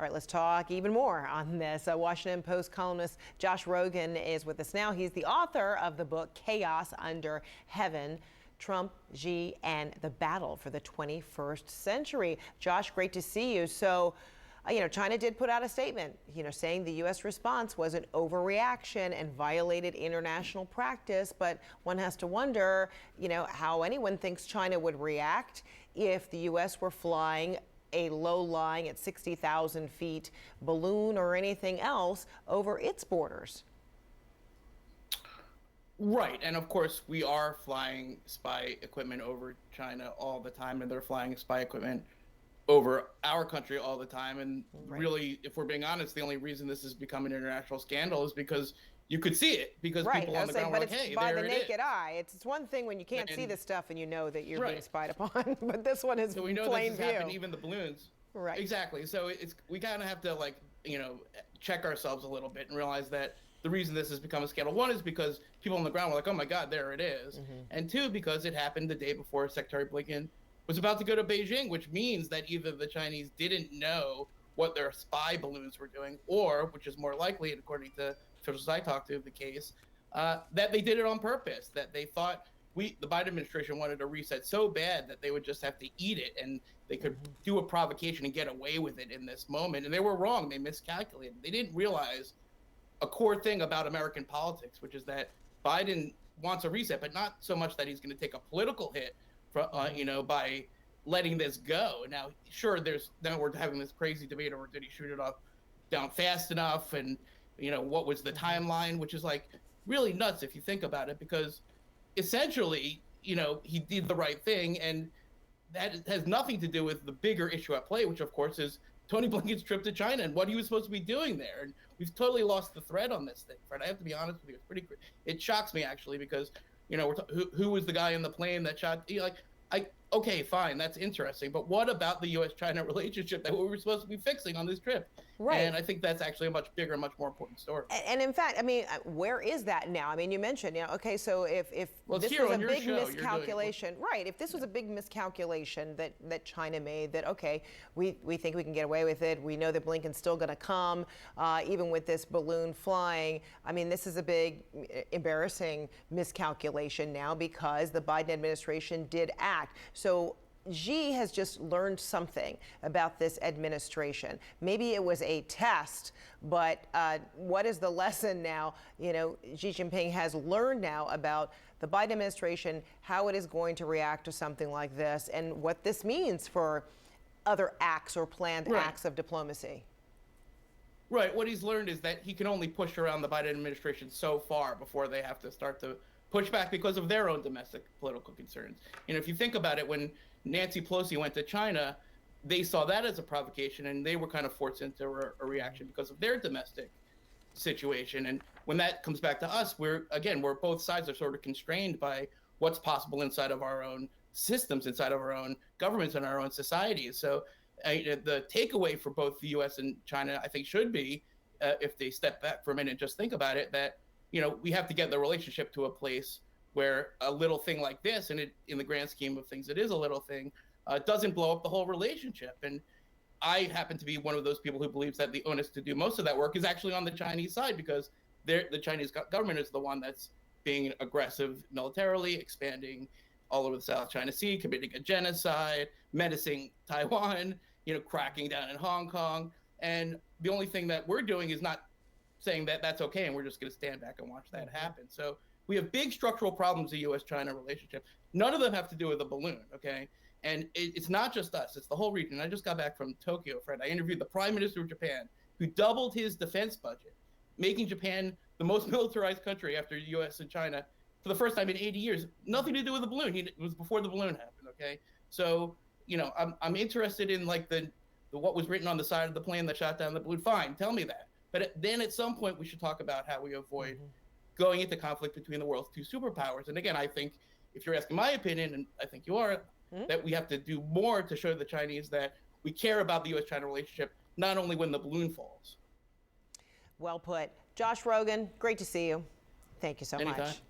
right, let's talk even more on this. Washington Post columnist Josh Rogin is with us now. He's the author of the book Chaos Under Heaven: Trump, Xi, and the Battle for the 21st Century. Josh, great to see you. So, China did put out a statement, saying the U.S. response was an overreaction and violated international practice. But one has to wonder, how anyone thinks China would react if the U.S. were flying a low-lying at 60,000 feet balloon or anything else over its borders. Right, and of course we are flying spy equipment over China all the time, and they're flying spy equipment over our country all the time. And really, if we're being honest, the only reason this has become an international scandal is because you could see it, because people on the ground were like, hey, by there the it is. naked eye. It's one thing when you can't see this stuff and you know that you're being spied upon, but this one is so we know plain this view. has happened, even the balloons. Right. Exactly. So we kind of have to check ourselves a little bit and realize that the reason this has become a scandal, one, is because people on the ground were like, oh my God, there it is. And two, because it happened the day before Secretary Blinken was about to go to Beijing, which means that either the Chinese didn't know what their spy balloons were doing, or, which is more likely, according to officials I talked to, the case, that they did it on purpose, that they thought the Biden administration wanted a reset so bad that they would just have to eat it and they could do a provocation and get away with it in this moment. And they were wrong. They miscalculated. They didn't realize a core thing about American politics, which is that Biden wants a reset, but not so much that he's going to take a political hit by letting this go. Now, sure, now we're having this crazy debate over did he shoot it off down fast enough, and what was the timeline, which is like really nuts if you think about it, because essentially, he did the right thing, and that has nothing to do with the bigger issue at play, which of course is Tony Blinken's trip to China and what he was supposed to be doing there. And we've totally lost the thread on this thing, Fred. I have to be honest with you. It shocks me, actually, because who was the guy in the plane that shot? Okay, fine, that's interesting, but what about the U.S. China relationship that we were supposed to be fixing on this trip? Right. And I think that's actually a much bigger and much more important story. And in fact, where is that now? You mentioned, okay, so if this was a big miscalculation, right, if this was a big miscalculation that China made, that, okay, we think we can get away with it, we know that Blinken's still going to come, even with this balloon flying, this is a big, embarrassing miscalculation now because the Biden administration did act. So Xi has just learned something about this administration. Maybe it was a test, but what is the lesson now? Xi Jinping has learned now about the Biden administration, how it is going to react to something like this, and what this means for other acts or planned acts of diplomacy. Right. What he's learned is that he can only push around the Biden administration so far before they have to start to push back because of their own domestic political concerns. If you think about it, when Nancy Pelosi went to China, they saw that as a provocation, and they were kind of forced into a reaction because of their domestic situation. And when that comes back to us, we're both sides are sort of constrained by what's possible inside of our own systems, inside of our own governments and our own societies. So the takeaway for both the U.S. and China, I think, should be, if they step back for a minute and just think about it, that we have to get the relationship to a place where a little thing like this, and in the grand scheme of things, it is a little thing, doesn't blow up the whole relationship. And I happen to be one of those people who believes that the onus to do most of that work is actually on the Chinese side, because the Chinese government is the one that's being aggressive militarily, expanding all over the South China Sea, committing a genocide, menacing Taiwan, cracking down in Hong Kong. And the only thing that we're doing is not saying that that's okay, and we're just going to stand back and watch that happen. So we have big structural problems in the U.S.-China relationship. None of them have to do with the balloon, okay? And it's not just us, it's the whole region. I just got back from Tokyo, Fred. I interviewed the Prime Minister of Japan, who doubled his defense budget, making Japan the most militarized country after the U.S. and China for the first time in 80 years. Nothing to do with the balloon. It was before the balloon happened, okay? So, I'm interested in the what was written on the side of the plane that shot down the balloon. Fine, tell me that. But then at some point, we should talk about how we avoid going into conflict between the world's two superpowers. And again, I think, if you're asking my opinion, and I think you are, that we have to do more to show the Chinese that we care about the U.S.-China relationship, not only when the balloon falls. Well put. Josh Rogin, great to see you. Thank you so much.